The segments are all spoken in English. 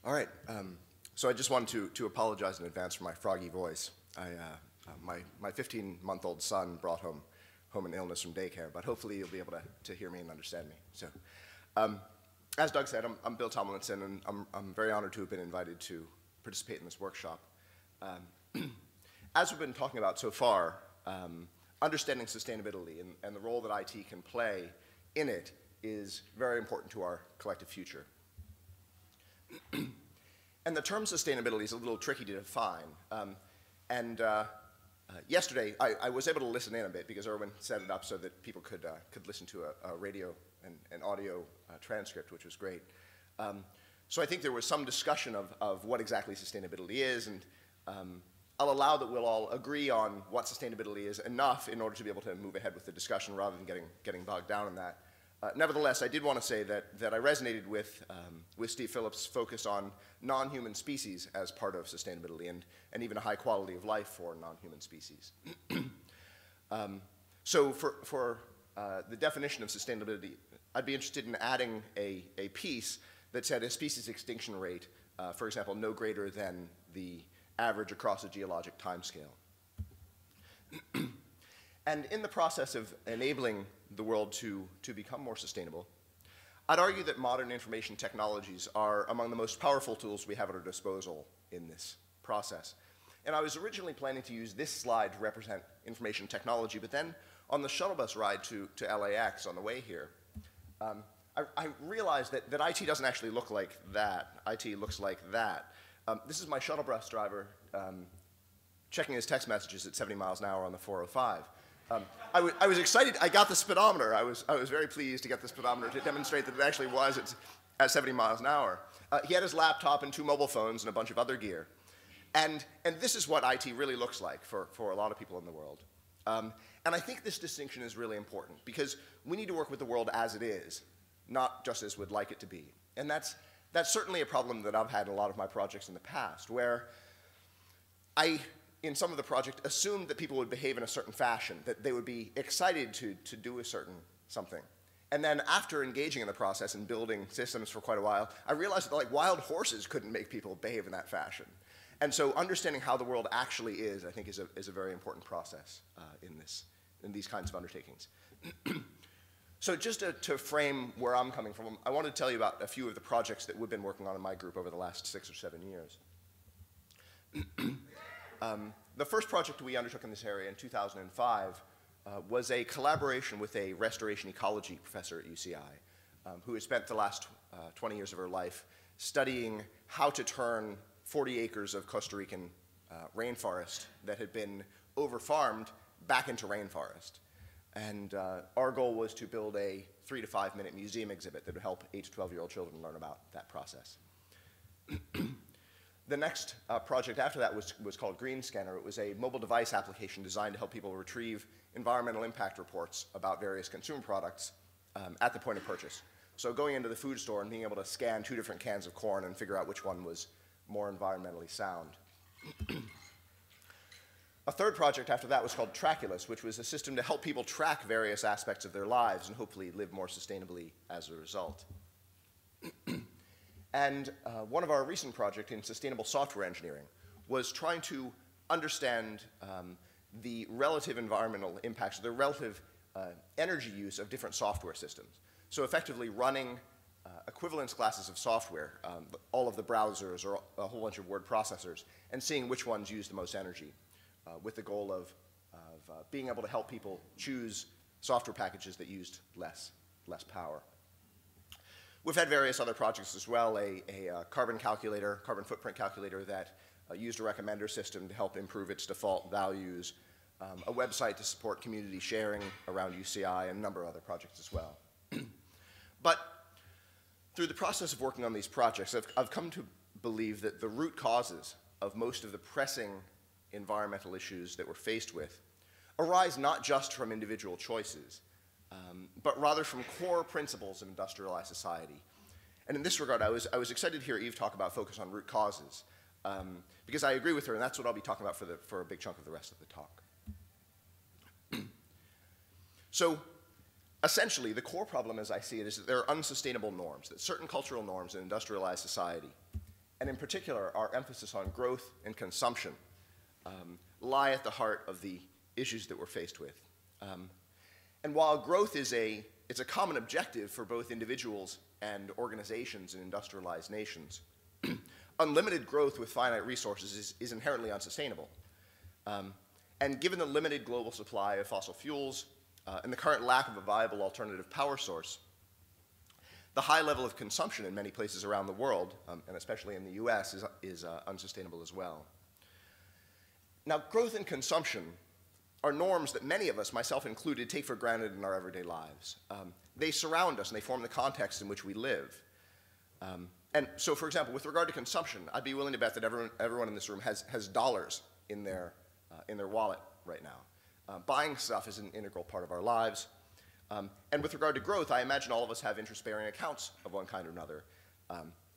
All right. So I just wanted to apologize in advance for my froggy voice. My 15-month-old son brought home an illness from daycare, but hopefully you'll be able to hear me and understand me. So, as Doug said, I'm Bill Tomlinson, and I'm very honored to have been invited to participate in this workshop. As we've been talking about so far, understanding sustainability and the role that IT can play in it is very important to our collective future. And the term sustainability is a little tricky to define. Yesterday, I was able to listen in a bit because Erwin set it up so that people could listen to a radio and audio transcript, which was great. So I think there was some discussion of what exactly sustainability is, and I'll allow that we'll all agree on what sustainability is enough in order to be able to move ahead with the discussion rather than getting bogged down in that. Nevertheless, I did want to say that I resonated with Steve Phillips' focus on non-human species as part of sustainability and even a high quality of life for non-human species. So for the definition of sustainability, I'd be interested in adding a piece that said a species extinction rate, for example, no greater than the average across a geologic timescale. And in the process of enabling the world to become more sustainable, I'd argue that modern information technologies are among the most powerful tools we have at our disposal in this process. And I was originally planning to use this slide to represent information technology, but then on the shuttle bus ride to LAX on the way here, I realized that IT doesn't actually look like that. IT looks like that. This is my shuttle bus driver checking his text messages at 70 miles an hour on the 405. I was excited. I got the speedometer. I was very pleased to get the speedometer to demonstrate that it actually was at 70 miles an hour. He had his laptop and 2 mobile phones and a bunch of other gear. And this is what IT really looks like for a lot of people in the world. And I think this distinction is really important because we need to work with the world as it is, not just as we'd like it to be. And that's certainly a problem that I've had in a lot of my projects in the past, where in some of the project, assumed that people would behave in a certain fashion, that they would be excited to do a certain something. And then after engaging in the process and building systems for quite a while, I realized that like wild horses couldn't make people behave in that fashion. And so understanding how the world actually is, I think, is a very important process in these kinds of undertakings. So just to frame where I'm coming from, I wanted to tell you about a few of the projects that we've been working on in my group over the last 6 or 7 years. The first project we undertook in this area in 2005 was a collaboration with a restoration ecology professor at UCI who has spent the last 20 years of her life studying how to turn 40 acres of Costa Rican rainforest that had been over-farmed back into rainforest. And our goal was to build a 3 to 5 minute museum exhibit that would help 8 to 12-year-old children learn about that process. The next project after that was called Green Scanner. It was a mobile device application designed to help people retrieve environmental impact reports about various consumer products at the point of purchase. So going into the food store and being able to scan 2 different cans of corn and figure out which one was more environmentally sound. A third project after that was called Trackulus, which was a system to help people track various aspects of their lives and hopefully live more sustainably as a result. And one of our recent projects in sustainable software engineering was trying to understand the relative environmental impacts, the relative energy use of different software systems. So effectively running equivalence classes of software, all of the browsers or a whole bunch of word processors, and seeing which ones use the most energy with the goal of being able to help people choose software packages that used less power. We've had various other projects as well, a carbon footprint calculator that used a recommender system to help improve its default values, a website to support community sharing around UCI, and a number of other projects as well. But through the process of working on these projects, I've come to believe that the root causes of most of the pressing environmental issues that we're faced with arise not just from individual choices, but rather from core principles of industrialized society. And in this regard, I was excited to hear Eve talk about focus on root causes, because I agree with her, and that's what I'll be talking about for a big chunk of the rest of the talk. So essentially, the core problem as I see it is that there are unsustainable norms, that certain cultural norms in industrialized society and in particular, our emphasis on growth and consumption, lie at the heart of the issues that we're faced with. And while growth is it's a common objective for both individuals and organizations in industrialized nations, unlimited growth with finite resources is inherently unsustainable. And given the limited global supply of fossil fuels and the current lack of a viable alternative power source, the high level of consumption in many places around the world, and especially in the US, is unsustainable as well. Now, growth and consumption are norms that many of us, myself included, take for granted in our everyday lives. They surround us and they form the context in which we live. And so, for example, with regard to consumption, I'd be willing to bet that everyone in this room has dollars in their wallet right now. Buying stuff is an integral part of our lives. And with regard to growth, I imagine all of us have interest-bearing accounts of one kind or another.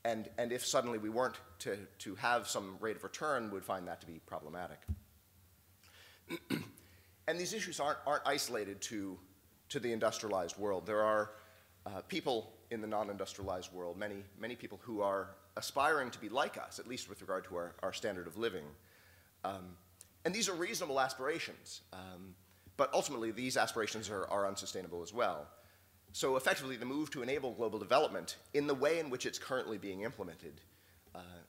And if suddenly we weren't to have some rate of return, we would find that to be problematic. And these issues aren't isolated to the industrialized world. There are people in the non-industrialized world, many people who are aspiring to be like us, at least with regard to our standard of living. And these are reasonable aspirations, but ultimately these aspirations are unsustainable as well. So effectively, the move to enable global development in the way in which it's currently being implemented,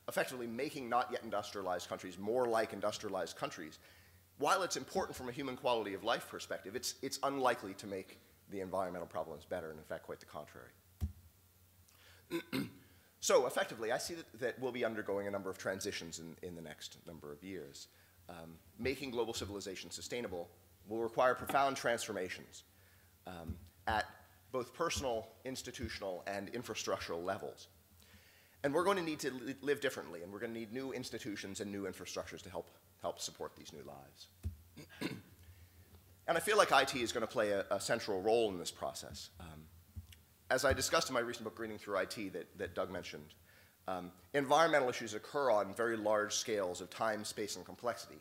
effectively making not yet industrialized countries more like industrialized countries, while it's important from a human quality of life perspective, it's unlikely to make the environmental problems better, and in fact, quite the contrary. So effectively, I see that we'll be undergoing a number of transitions in the next number of years. Making global civilization sustainable will require profound transformations at both personal, institutional, and infrastructural levels. And we're going to need to live differently, and we're going to need new institutions and new infrastructures to help support these new lives. And I feel like IT is going to play a central role in this process. As I discussed in my recent book, Greening Through IT, that Doug mentioned, environmental issues occur on very large scales of time, space, and complexity.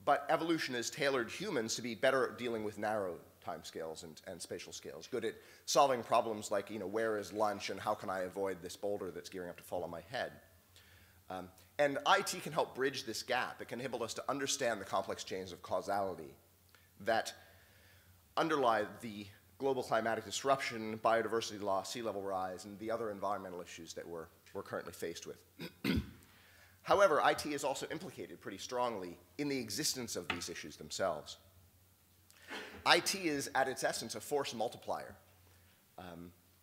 But evolution has tailored humans to be better at dealing with narrow time scales and spatial scales, good at solving problems like, where is lunch and how can I avoid this boulder that's gearing up to fall on my head. And IT can help bridge this gap. It can enable us to understand the complex chains of causality that underlie the global climatic disruption, biodiversity loss, sea level rise, and the other environmental issues that we're currently faced with. However, IT is also implicated pretty strongly in the existence of these issues themselves. IT is, at its essence, a force multiplier.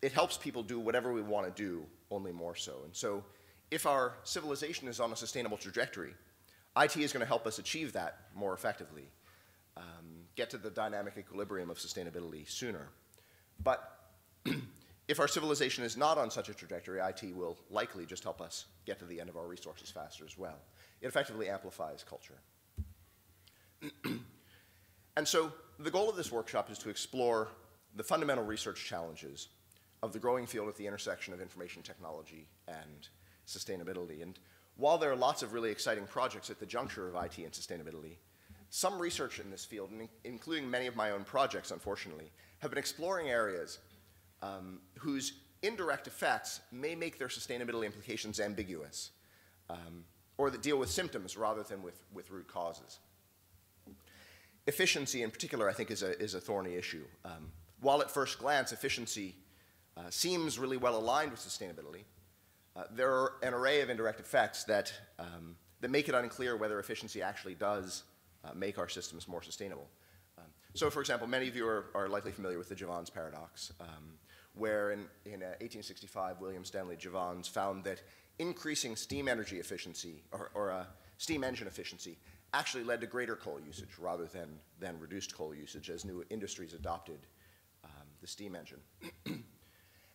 It helps people do whatever we want to do, only more so. And so, if our civilization is on a sustainable trajectory, IT is going to help us achieve that more effectively, get to the dynamic equilibrium of sustainability sooner. But if our civilization is not on such a trajectory, IT will likely just help us get to the end of our resources faster as well. It effectively amplifies culture. And so the goal of this workshop is to explore the fundamental research challenges of the growing field at the intersection of information technology and sustainability. And while there are lots of really exciting projects at the juncture of IT and sustainability, some research in this field, including many of my own projects, unfortunately, have been exploring areas whose indirect effects may make their sustainability implications ambiguous, or that deal with symptoms rather than with root causes. Efficiency, in particular, I think is a thorny issue. While at first glance, efficiency seems really well aligned with sustainability, there are an array of indirect effects that make it unclear whether efficiency actually does make our systems more sustainable. So, for example, many of you are likely familiar with the Jevons paradox, where in 1865, William Stanley Jevons found that increasing steam energy efficiency, or steam engine efficiency, actually led to greater coal usage rather than reduced coal usage as new industries adopted the steam engine.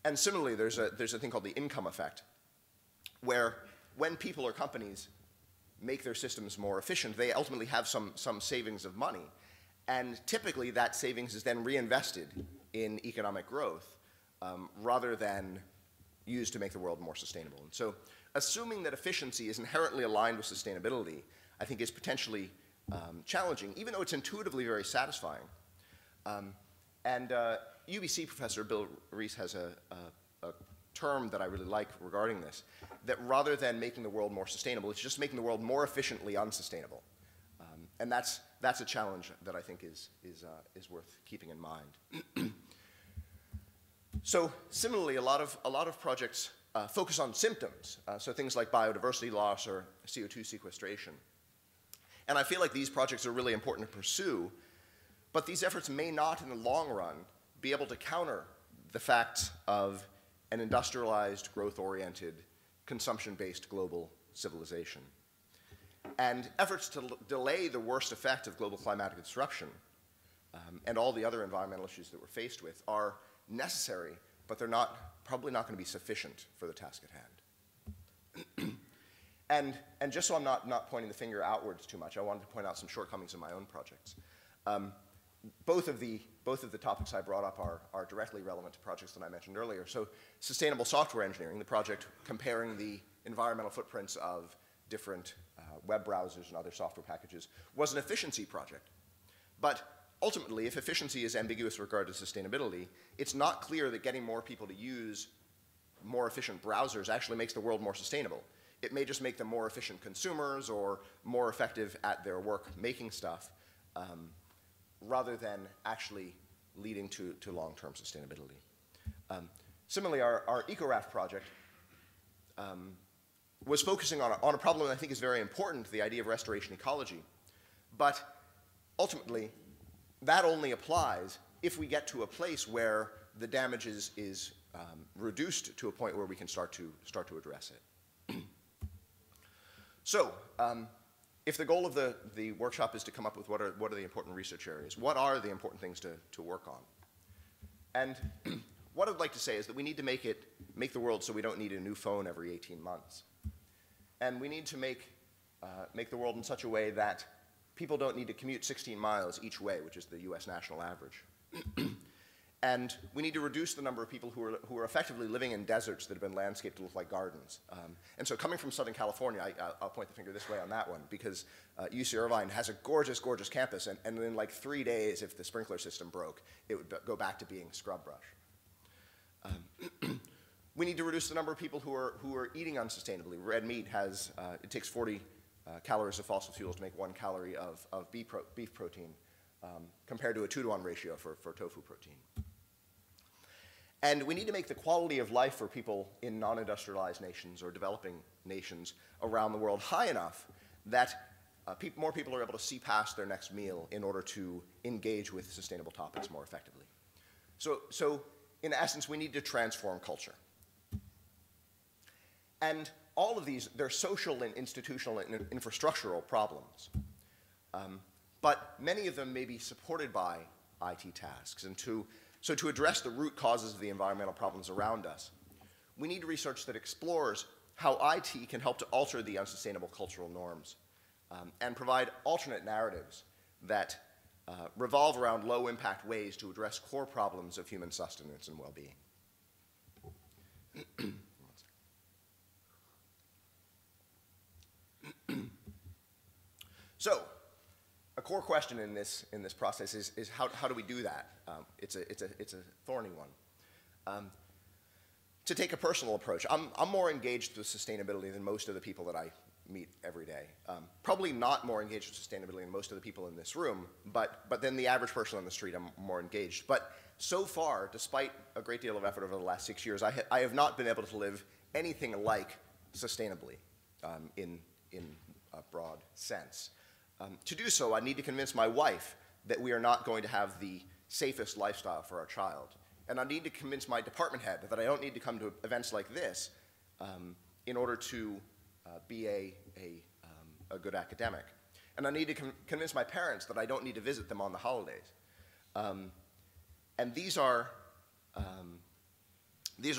And similarly, there's a thing called the income effect, where when people or companies make their systems more efficient, they ultimately have some savings of money. And typically that savings is then reinvested in economic growth rather than used to make the world more sustainable. And so assuming that efficiency is inherently aligned with sustainability, I think is potentially challenging, even though it's intuitively very satisfying. And UBC professor Bill Rees has a term that I really like regarding this, that rather than making the world more sustainable, it's just making the world more efficiently unsustainable. And that's a challenge that I think is worth keeping in mind. So similarly, a lot of projects focus on symptoms, so things like biodiversity loss or CO2 sequestration. And I feel like these projects are really important to pursue, but these efforts may not, in the long run, be able to counter the facts of an industrialized, growth-oriented, consumption-based global civilization. And efforts to delay the worst effect of global climatic disruption and all the other environmental issues that we're faced with are necessary, but they're probably not going to be sufficient for the task at hand. And just so I'm not pointing the finger outwards too much, I wanted to point out some shortcomings in my own projects. Both of the topics I brought up are directly relevant to projects that I mentioned earlier. So sustainable software engineering, the project comparing the environmental footprints of different web browsers and other software packages, was an efficiency project. But ultimately, if efficiency is ambiguous with regard to sustainability, it's not clear that getting more people to use more efficient browsers actually makes the world more sustainable. It may just make them more efficient consumers or more effective at their work making stuff, rather than actually leading to long-term sustainability. Similarly, our EcoRaft project was focusing on a problem that I think is very important, the idea of restoration ecology. But ultimately, that only applies if we get to a place where the damage is reduced to a point where we can start to address it. So, if the goal of the workshop is to come up with what are the important research areas, what are the important things to work on? And what I'd like to say is that we need to make the world so we don't need a new phone every 18 months. And we need to make the world in such a way that people don't need to commute 16 miles each way, which is the US national average. And we need to reduce the number of people who are effectively living in deserts that have been landscaped to look like gardens. And so coming from Southern California, I'll point the finger this way on that one, because UC-Irvine has a gorgeous, gorgeous campus, and in like 3 days, if the sprinkler system broke, it would go back to being scrub brush. We need to reduce the number of people who are eating unsustainably. Red meat has, it takes 40 calories of fossil fuels to make 1 calorie of beef protein, compared to a 2-to-1 ratio for tofu protein. And we need to make the quality of life for people in non-industrialized nations or developing nations around the world high enough that more people are able to see past their next meal in order to engage with sustainable topics more effectively. So in essence, we need to transform culture. And all of these, they're social and institutional and infrastructural problems. But many of them may be supported by IT tasks. And so to address the root causes of the environmental problems around us, we need research that explores how IT can help to alter the unsustainable cultural norms and provide alternate narratives that revolve around low-impact ways to address core problems of human sustenance and well-being. So, a core question in this process is how do we do that? It's a thorny one. To take a personal approach, I'm more engaged with sustainability than most of the people that I meet every day. Probably not more engaged with sustainability than most of the people in this room, but then the average person on the street, I'm more engaged. But so far, despite a great deal of effort over the last 6 years, I have not been able to live anything like sustainably in a broad sense. To do so, I need to convince my wife that we are not going to have the safest lifestyle for our child. And I need to convince my department head that I don't need to come to events like this in order to be a good academic. And I need to convince my parents that I don't need to visit them on the holidays. And these are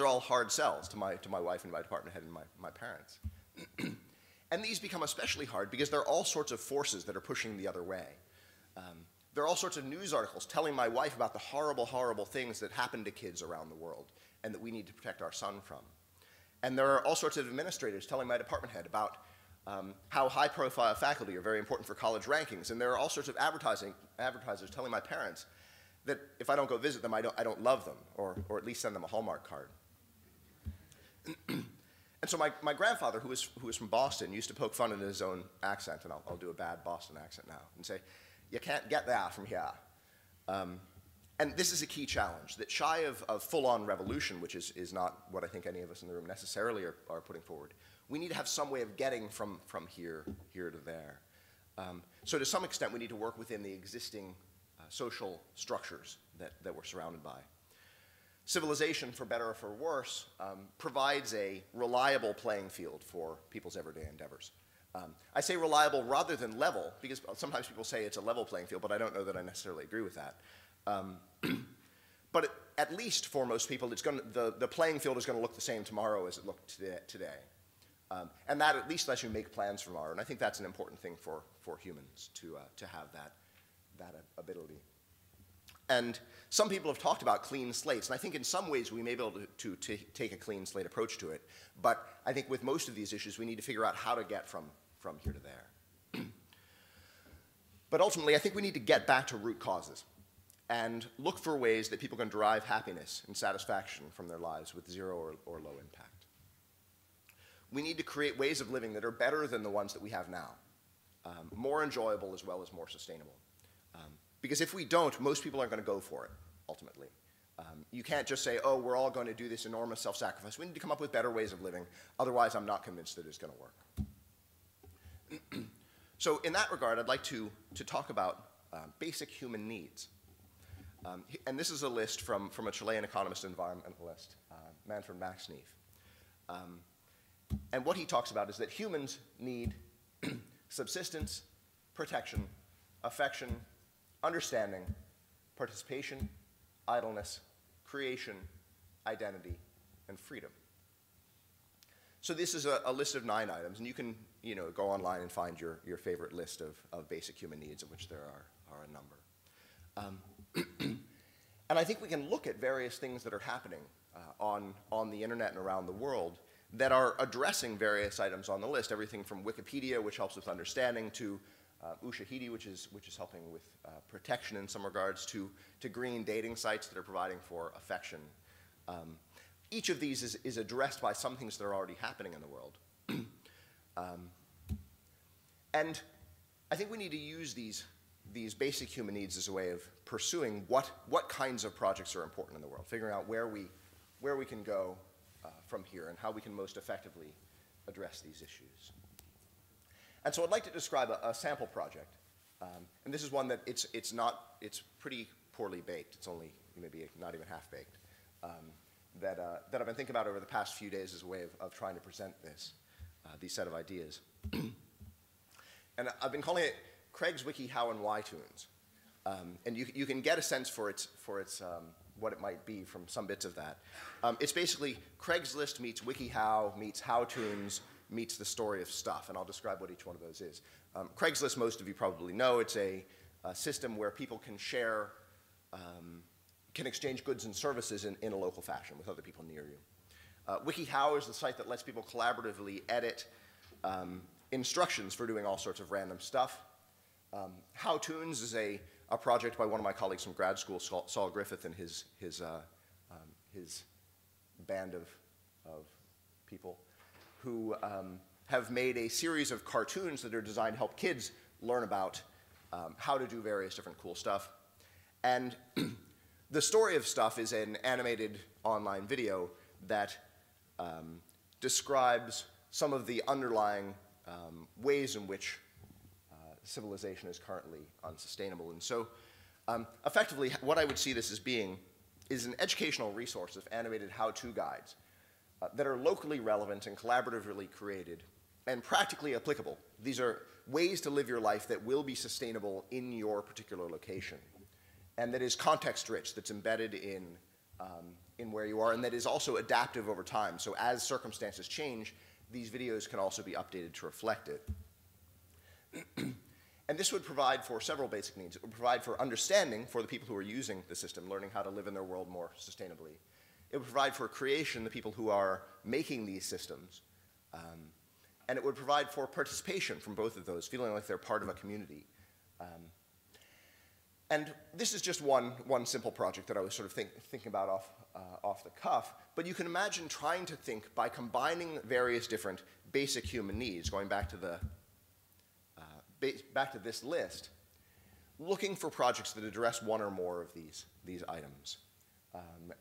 all hard sells to my wife and my department head and my parents. And these become especially hard because there are all sorts of forces that are pushing the other way. There are all sorts of news articles telling my wife about the horrible, horrible things that happen to kids around the world and that we need to protect our son from. And there are all sorts of administrators telling my department head about how high-profile faculty are very important for college rankings. And there are all sorts of advertisers telling my parents that if I don't go visit them, I don't love them, or at least send them a Hallmark card. so my grandfather, who was from Boston, used to poke fun at his own accent, and I'll do a bad Boston accent now, and say, "You can't get there from here." And this is a key challenge, that shy of full-on revolution, which is not what I think any of us in the room necessarily are putting forward, we need to have some way of getting from here to there. So to some extent, we need to work within the existing social structures that we're surrounded by. Civilization, for better or for worse, provides a reliable playing field for people's everyday endeavors. I say reliable rather than level, because sometimes people say it's a level playing field, but I don't know that I necessarily agree with that. But at least for most people, the playing field is going to look the same tomorrow as it looked today. And that at least lets you make plans for tomorrow. And I think that's an important thing for humans to have that ability. And some people have talked about clean slates, and I think in some ways we may be able to take a clean slate approach to it. But I think with most of these issues, we need to figure out how to get from here to there. But ultimately, I think we need to get back to root causes and look for ways that people can derive happiness and satisfaction from their lives with zero or low impact. We need to create ways of living that are better than the ones that we have now, more enjoyable as well as more sustainable. Because if we don't, most people aren't going to go for it, ultimately. You can't just say, oh, we're all going to do this enormous self-sacrifice. We need to come up with better ways of living. Otherwise, I'm not convinced that it's going to work. So in that regard, I'd like to talk about basic human needs. And this is a list from a Chilean economist and environmentalist, Manfred Max Neef. And what he talks about is that humans need subsistence, protection, affection, understanding, participation, idleness, creation, identity, and freedom. So this is a list of 9 items, and you can go online and find your favorite list of basic human needs, of which there are a number. And I think we can look at various things that are happening on the internet and around the world that are addressing various items on the list, everything from Wikipedia, which helps with understanding, to Ushahidi, which is helping with protection in some regards, to green dating sites that are providing for affection. Each of these is addressed by some things that are already happening in the world. And I think we need to use these basic human needs as a way of pursuing what kinds of projects are important in the world, figuring out where we can go from here and how we can most effectively address these issues. And so I'd like to describe a sample project. And this is one that it's pretty poorly baked. It's only maybe not even half baked. That I've been thinking about over the past few days as a way of trying to present these set of ideas. And I've been calling it Craig's WikiHow and YTunes. And you can get a sense for its what it might be from some bits of that. It's basically Craigslist meets WikiHow meets HowTunes meets the story of stuff, and I'll describe what each one of those is. Craigslist, most of you probably know, it's a system where people can share, can exchange goods and services in a local fashion with other people near you. WikiHow is the site that lets people collaboratively edit instructions for doing all sorts of random stuff. HowTunes is a project by one of my colleagues from grad school, Saul Griffith, and his band of people who have made a series of cartoons that are designed to help kids learn about how to do various different cool stuff. And the story of stuff is an animated online video that describes some of the underlying ways in which civilization is currently unsustainable. And so effectively, what I would see this as being is an educational resource of animated how-to guides that are locally relevant and collaboratively created and practically applicable. These are ways to live your life that will be sustainable in your particular location, and that is context-rich, that's embedded in where you are, and that is also adaptive over time. So as circumstances change, these videos can also be updated to reflect it. And this would provide for several basic needs. It would provide for understanding for the people who are using the system, learning how to live in their world more sustainably. It would provide for creation, the people who are making these systems. And it would provide for participation from both of those, feeling like they're part of a community. And this is just one simple project that I was sort of thinking about off the cuff, but you can imagine trying to think by combining various different basic human needs, going back to this list, looking for projects that address one or more of these items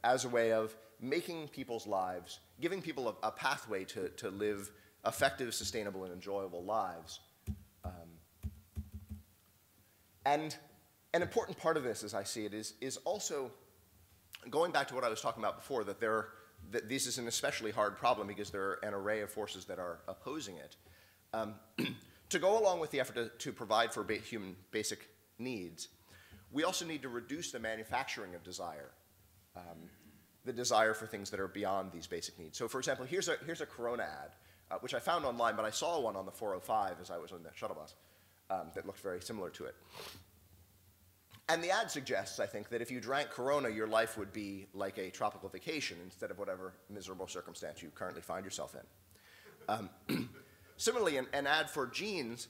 as a way of making people's lives, giving people a pathway to live effective, sustainable, and enjoyable lives. And an important part of this, as I see it, is also going back to what I was talking about before, that this is an especially hard problem because there are an array of forces that are opposing it. To go along with the effort to provide for human basic needs, we also need to reduce the manufacturing of desire, the desire for things that are beyond these basic needs. So, for example, here's a Corona ad, which I found online, but I saw one on the 405 as I was on the shuttle bus that looked very similar to it. And the ad suggests, I think, that if you drank Corona, your life would be like a tropical vacation instead of whatever miserable circumstance you currently find yourself in. Similarly, an ad for jeans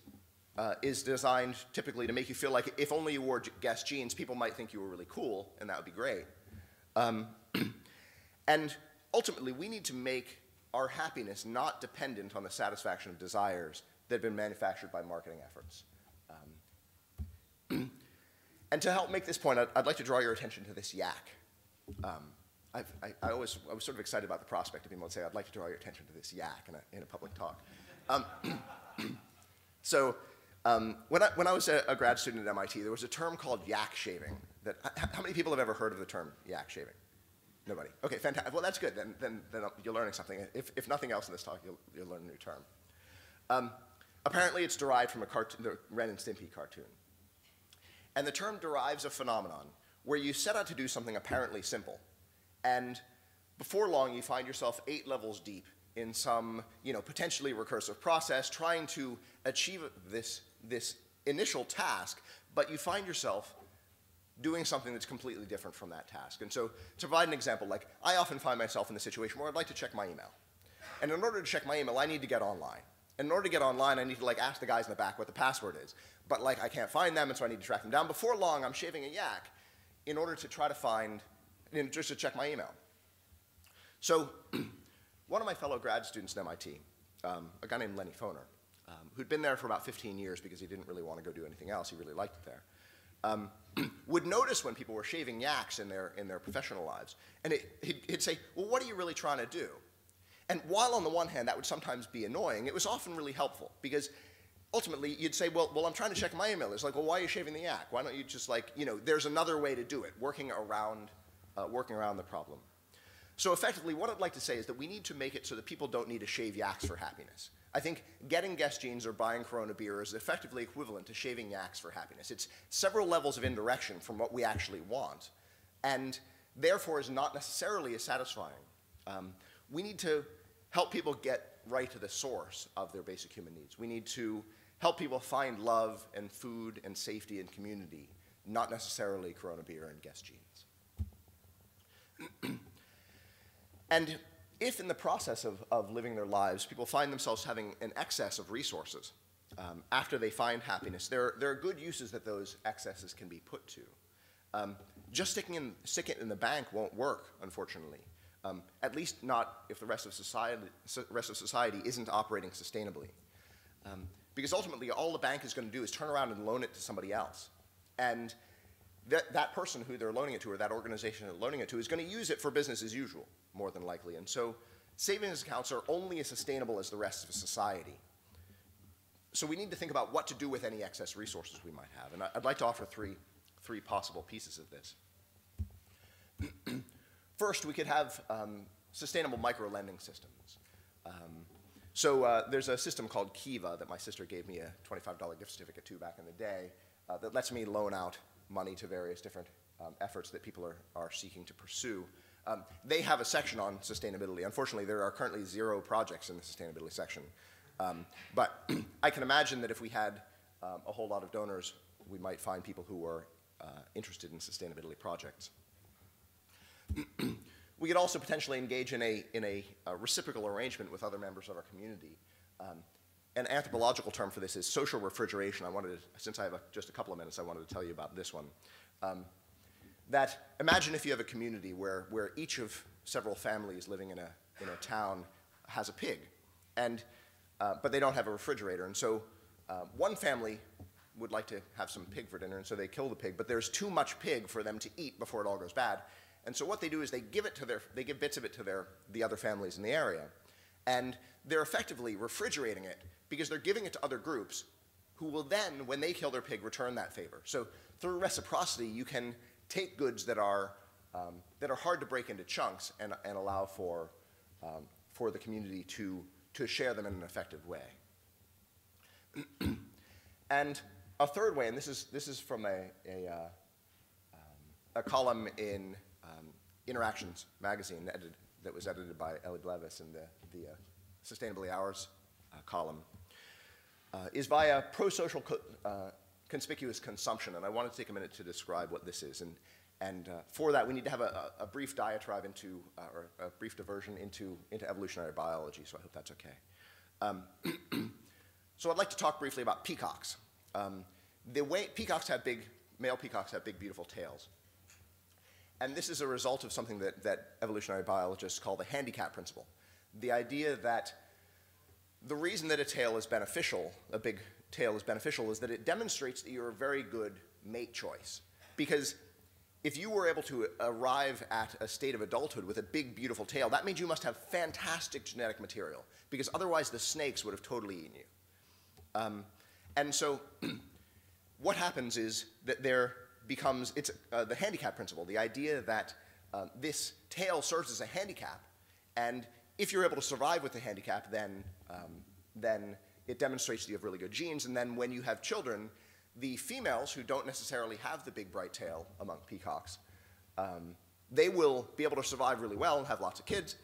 is designed typically to make you feel like if only you wore Guess jeans, people might think you were really cool, and that would be great. And ultimately, we need to make our happiness not dependent on the satisfaction of desires that have been manufactured by marketing efforts. And to help make this point, I'd like to draw your attention to this yak. I was sort of excited about the prospect of being able to say, I'd like to draw your attention to this yak in a public talk. So when I was a grad student at MIT, there was a term called yak shaving. How many people have ever heard of the term yak shaving? Nobody. Okay, fantastic. Well, that's good. Then you're learning something. If nothing else in this talk, you'll learn a new term. Apparently, it's derived from the Ren and Stimpy cartoon. And the term derives a phenomenon where you set out to do something apparently simple, and before long you find yourself 8 levels deep in some potentially recursive process trying to achieve this initial task, but you find yourself doing something that's completely different from that task. And so to provide an example, like I often find myself in the situation where I'd like to check my email. And in order to check my email, I need to get online. And in order to get online, I need to ask the guys in the back what the password is. But I can't find them, and so I need to track them down. Before long, I'm shaving a yak in order to try to find, just to check my email. So one of my fellow grad students at MIT, a guy named Lenny Foner, who'd been there for about 15 years because he didn't really want to go do anything else, he really liked it there, would notice when people were shaving yaks in their professional lives. And he'd say, well, what are you really trying to do? And while on the one hand that would sometimes be annoying, it was often really helpful because ultimately you'd say, well, I'm trying to check my email. It's like, well, why are you shaving the yak? Why don't you just there's another way to do it, working around the problem. So effectively, what I'd like to say is that we need to make it so that people don't need to shave yaks for happiness. I think getting Guess jeans or buying Corona beer is effectively equivalent to shaving yaks for happiness. It's several levels of indirection from what we actually want, and therefore is not necessarily as satisfying. We need to help people get right to the source of their basic human needs. We need to help people find love and food and safety and community, not necessarily Corona beer and Guess jeans. And if in the process of living their lives, people find themselves having an excess of resources after they find happiness, there are good uses that those excesses can be put to. Just sticking it in the bank won't work, unfortunately. At least not if the rest of society isn't operating sustainably. Because ultimately, all the bank is going to do is turn around and loan it to somebody else. And that person who they're loaning it to, or that organization they're loaning it to, is going to use it for business as usual, more than likely. And so savings accounts are only as sustainable as the rest of society. So we need to think about what to do with any excess resources we might have. And I'd like to offer three possible pieces of this. First, we could have sustainable micro-lending systems. So there's a system called Kiva that my sister gave me a $25 gift certificate to back in the day that lets me loan out money to various different efforts that people are seeking to pursue. They have a section on sustainability. Unfortunately, there are currently 0 projects in the sustainability section. But I can imagine that if we had a whole lot of donors, we might find people who were interested in sustainability projects. We could also potentially engage in a reciprocal arrangement with other members of our community. An anthropological term for this is social refrigeration. Since I have just a couple of minutes, I wanted to tell you about this one. that imagine if you have a community where each of several families living in a town has a pig, but they don't have a refrigerator. And so one family would like to have some pig for dinner, and so they kill the pig, but there's too much pig for them to eat before it all goes bad. And so what they do is they give bits of it to the other families in the area, and they're effectively refrigerating it because they're giving it to other groups who will then, when they kill their pig, return that favor. So through reciprocity, you can take goods that are hard to break into chunks and allow for the community to share them in an effective way. And a third way, and this is from a column in Interactions magazine that was edited by Ellie Blevis in the Sustainably Ours column, is via pro-social conspicuous consumption. And I wanted to take a minute to describe what this is. And for that, we need to have a brief diatribe or a brief diversion into evolutionary biology, so I hope that's okay. So I'd like to talk briefly about peacocks. The way male peacocks have big, beautiful tails. And this is a result of something that evolutionary biologists call the handicap principle. The idea that the reason that a tail is beneficial, a big tail is beneficial, is that it demonstrates that you're a very good mate choice. Because if you were able to arrive at a state of adulthood with a big, beautiful tail, that means you must have fantastic genetic material, because otherwise the snakes would have totally eaten you. And so what happens is that there becomes, it's the handicap principle, the idea that this tail serves as a handicap, and if you're able to survive with the handicap, then it demonstrates that you have really good genes, and then when you have children, the females who don't necessarily have the big bright tail among peacocks, they will be able to survive really well and have lots of kids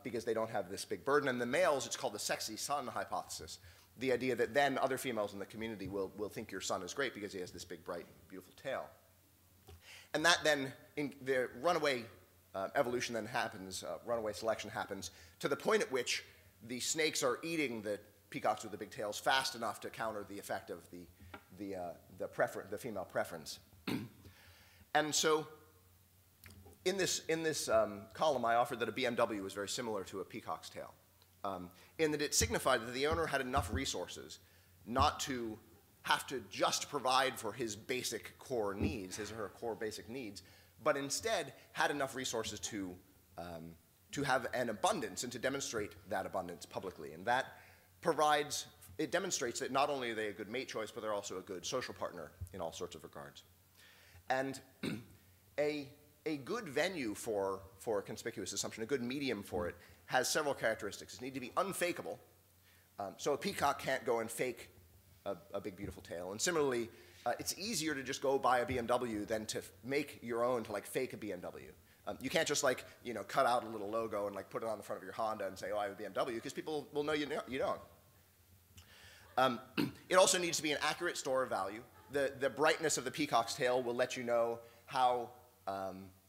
because they don't have this big burden. And the males, it's called the sexy son hypothesis, the idea that then other females in the community will think your son is great because he has this big, bright, beautiful tail. And that then, the runaway evolution then happens, runaway selection happens, to the point at which the snakes are eating the peacocks with the big tails fast enough to counter the effect of the female preference. And so in this column, I offered that a BMW was very similar to a peacock's tail, in that it signified that the owner had enough resources not to have to just provide for his basic core needs, his or her core basic needs, but instead had enough resources to have an abundance and to demonstrate that abundance publicly. And that it demonstrates that not only are they a good mate choice, but they're also a good social partner in all sorts of regards. And a good venue for a conspicuous assumption, a good medium for it, has several characteristics. It needs to be unfakeable. So a peacock can't go and fake a big, beautiful tail. And similarly, it's easier to just go buy a BMW than to make your own, to fake a BMW. You can't just cut out a little logo and put it on the front of your Honda and say, oh, I have a BMW, because people will know you don't. It also needs to be an accurate store of value. The brightness of the peacock's tail will let you know how,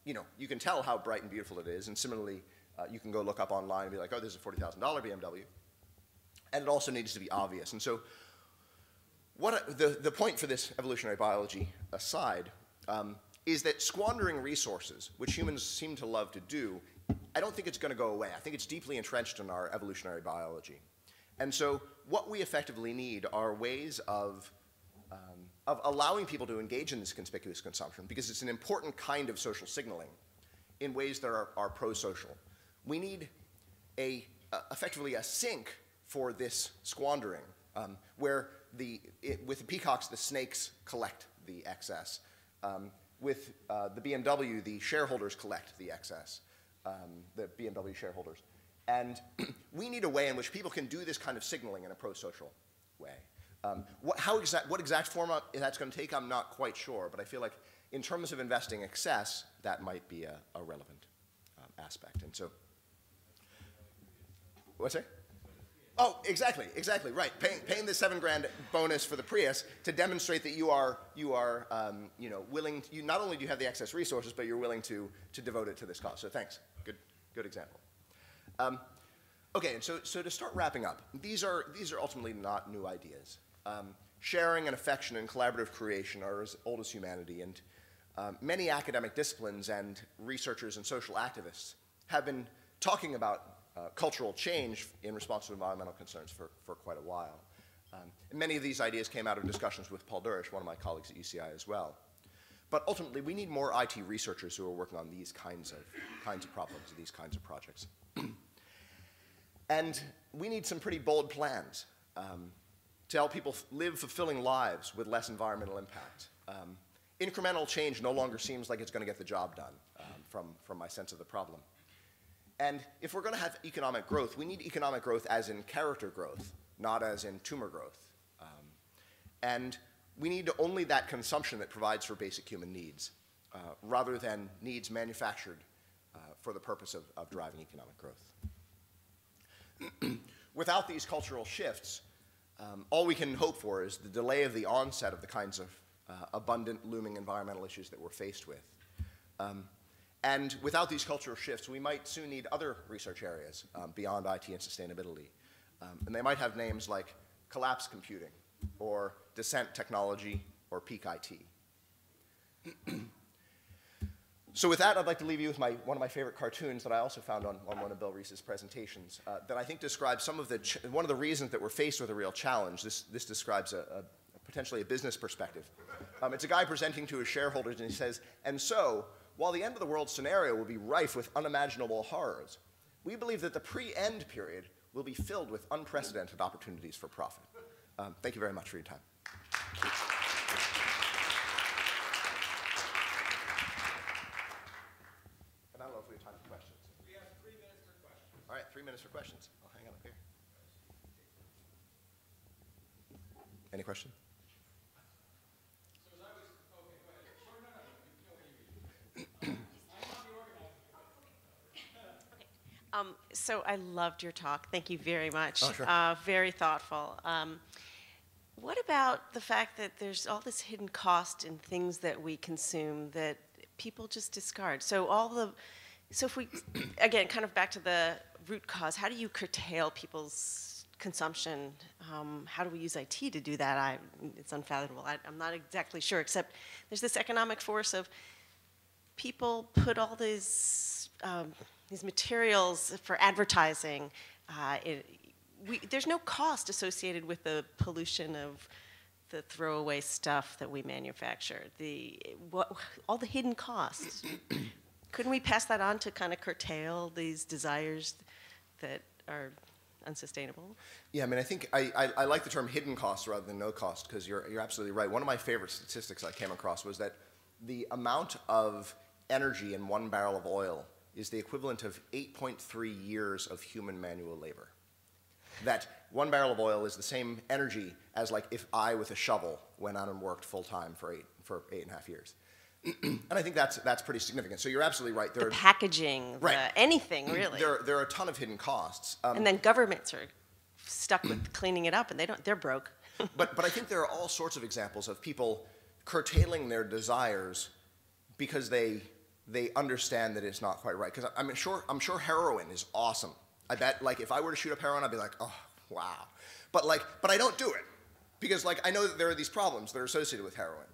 you can tell how bright and beautiful it is. And similarly, you can go look up online and be like, oh, this is a $40,000 BMW. And it also needs to be obvious. And so the point for this evolutionary biology aside is that squandering resources, which humans seem to love to do, I don't think it's going to go away. I think it's deeply entrenched in our evolutionary biology. And so what we effectively need are ways of allowing people to engage in this conspicuous consumption, because it's an important kind of social signaling in ways that are pro-social. We need effectively a sink for this squandering, where with the peacocks, the snakes collect the excess. With the BMW, the shareholders collect the excess, the BMW shareholders. And we need a way in which people can do this kind of signaling in a pro-social way. What exact form that's going to take, I'm not quite sure, but I feel like in terms of investing excess, that might be a relevant aspect. And so, what's that? Oh, exactly, right. Paying the $7,000 bonus for the Prius to demonstrate that you are willing. Not only do you have the excess resources, but you're willing to devote it to this cause. So thanks. Good example. Okay, and so to start wrapping up, these are ultimately not new ideas. Sharing and affection and collaborative creation are as old as humanity, and many academic disciplines and researchers and social activists have been talking about cultural change in response to environmental concerns for quite a while. And many of these ideas came out of discussions with Paul Durish, one of my colleagues at UCI as well. But ultimately, we need more IT researchers who are working on these kinds of problems, these kinds of projects. And we need some pretty bold plans to help people live fulfilling lives with less environmental impact. Incremental change no longer seems like it's going to get the job done from my sense of the problem. And if we're going to have economic growth, we need economic growth as in character growth, not as in tumor growth. And we need only that consumption that provides for basic human needs, rather than needs manufactured for the purpose of driving economic growth. Without these cultural shifts, all we can hope for is the delay of the onset of the kinds of abundant, looming environmental issues that we're faced with. And without these cultural shifts, we might soon need other research areas beyond IT and sustainability. And they might have names like collapse computing, or descent technology, or peak IT. So with that, I'd like to leave you with one of my favorite cartoons that I also found on one of Bill Reese's presentations that I think describes one of the reasons that we're faced with a real challenge. This describes potentially a business perspective. It's a guy presenting to his shareholders, and he says, "And so, while the end of the world scenario will be rife with unimaginable horrors, we believe that the pre-end period will be filled with unprecedented opportunities for profit." Thank you very much for your time. And I don't know if we have time for questions. We have 3 minutes for questions. All right, 3 minutes for questions. I'll hang on up here. Any question? So as I was, okay, go ahead. Sure, no, you know what you mean. I'm not the organizer. So I loved your talk. Thank you very much. Oh, sure. Very thoughtful. What about the fact that there's all this hidden cost in things that we consume that people just discard? So if we, again, kind of back to the root cause, how do you curtail people's consumption? How do we use IT to do that? It's unfathomable. I'm not exactly sure, except there's this economic force of people put all these materials for advertising. There's no cost associated with the pollution of the throwaway stuff that we manufacture. All the hidden costs. Couldn't we pass that on to kind of curtail these desires that are unsustainable? Yeah, I mean, I think I like the term hidden costs rather than no cost, because you're absolutely right. One of my favorite statistics I came across was that the amount of energy in 1 barrel of oil is the equivalent of 8.3 years of human manual labor. That 1 barrel of oil is the same energy as like if I, with a shovel, went out and worked full time for 8.5 years. And I think that's pretty significant. So you're absolutely right. The packaging, right. Anything really. There are a ton of hidden costs. And then governments are stuck with cleaning it up, and they're broke. but I think there are all sorts of examples of people curtailing their desires because they understand that it's not quite right. Because I'm sure heroin is awesome. I bet, like, if I were to shoot up heroin, I'd be like, oh, wow. But I don't do it because, like, I know that there are these problems that are associated with heroin.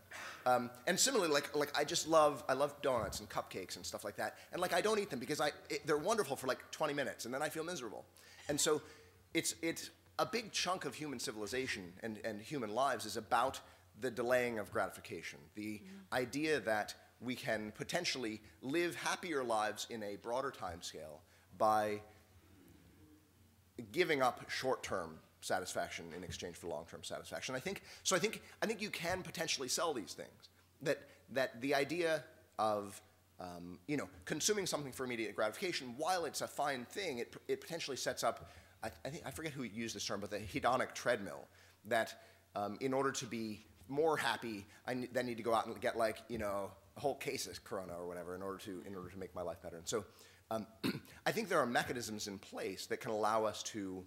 And similarly, like I love donuts and cupcakes and stuff like that. And like, I don't eat them because they're wonderful for like 20 minutes, and then I feel miserable. And so, it's a big chunk of human civilization and human lives is about the delaying of gratification. The idea that we can potentially live happier lives in a broader time scale by giving up short-term satisfaction in exchange for long-term satisfaction. I think you can potentially sell these things. That the idea of consuming something for immediate gratification, while it's a fine thing, it potentially sets up. I forget who used this term, but the hedonic treadmill. That in order to be more happy, I then need to go out and get like a whole case of Corona or whatever in order to make my life better. And so. I think there are mechanisms in place that can allow us to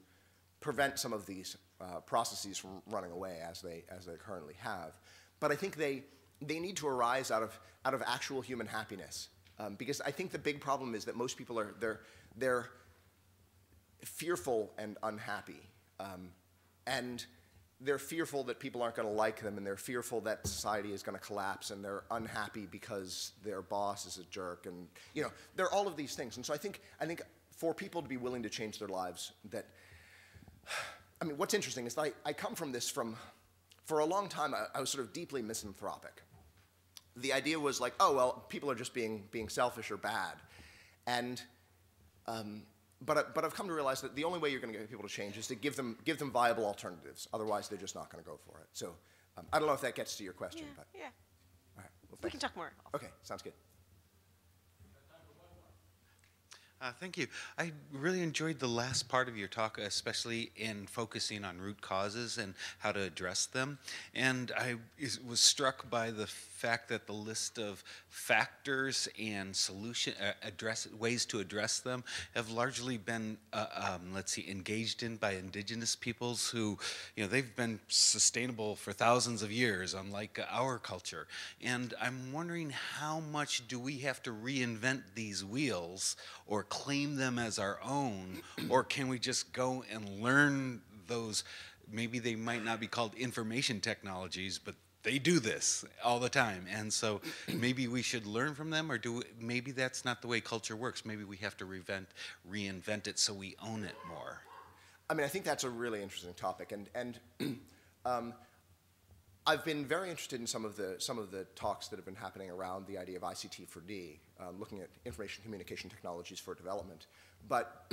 prevent some of these processes from running away as they currently have. But I think they need to arise out of actual human happiness, because I think the big problem is that most people they're fearful and unhappy, and they're fearful that people aren't going to like them, and they're fearful that society is going to collapse, and they're unhappy because their boss is a jerk, and there are all of these things. And so I think for people to be willing to change their lives, what's interesting is that I come from this for a long time, I was sort of deeply misanthropic. The idea was like, oh, well, people are just being selfish or bad. And, but I've come to realize that the only way you're going to get people to change is to give them viable alternatives. Otherwise, they're just not going to go for it. So I don't know if that gets to your question. Yeah, but yeah. All right. Well, We can talk more. Okay, sounds good. Thank you. I really enjoyed the last part of your talk, especially in focusing on root causes and how to address them. And I was struck by the fact that the list of factors and ways to address them have largely been, engaged in by indigenous peoples who, they've been sustainable for thousands of years, unlike our culture. And I'm wondering, how much do we have to reinvent these wheels or claim them as our own, or can we just go and learn those? Maybe they might not be called information technologies, but they do this all the time, and so maybe we should learn from them, or maybe that's not the way culture works. Maybe we have to reinvent it so we own it more. I think that's a really interesting topic, and I've been very interested in some of the talks that have been happening around the idea of ICT for D, looking at information communication technologies for development. But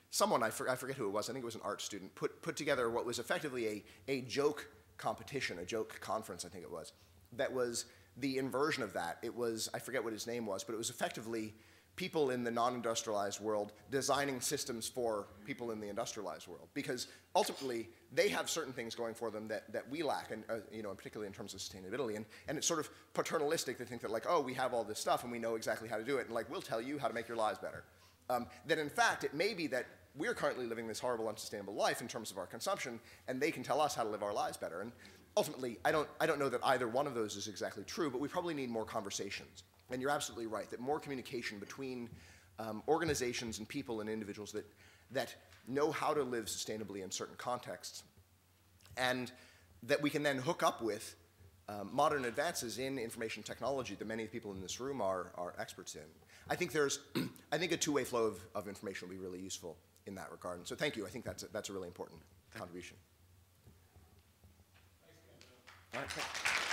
someone, I forget who it was, I think it was an art student, put together what was effectively a joke competition, a joke conference, I think it was, that was the inversion of that. It was, I forget what his name was, but it was effectively people in the non-industrialized world designing systems for people in the industrialized world, because ultimately they have certain things going for them that we lack, and particularly in terms of sustainability, and it's sort of paternalistic to think that, like, oh, we have all this stuff and we know exactly how to do it, and like, we'll tell you how to make your lives better. That in fact it may be that we're currently living this horrible, unsustainable life in terms of our consumption, and they can tell us how to live our lives better. And ultimately, I don't know that either one of those is exactly true, but we probably need more conversations. And you're absolutely right, that more communication between organizations and people and individuals that know how to live sustainably in certain contexts, and that we can then hook up with modern advances in information technology that many of the people in this room are experts in. I think a two-way flow of information will be really useful in that regard. And so thank you. I think that's a really important contribution. Thanks, Ken. All right, thanks.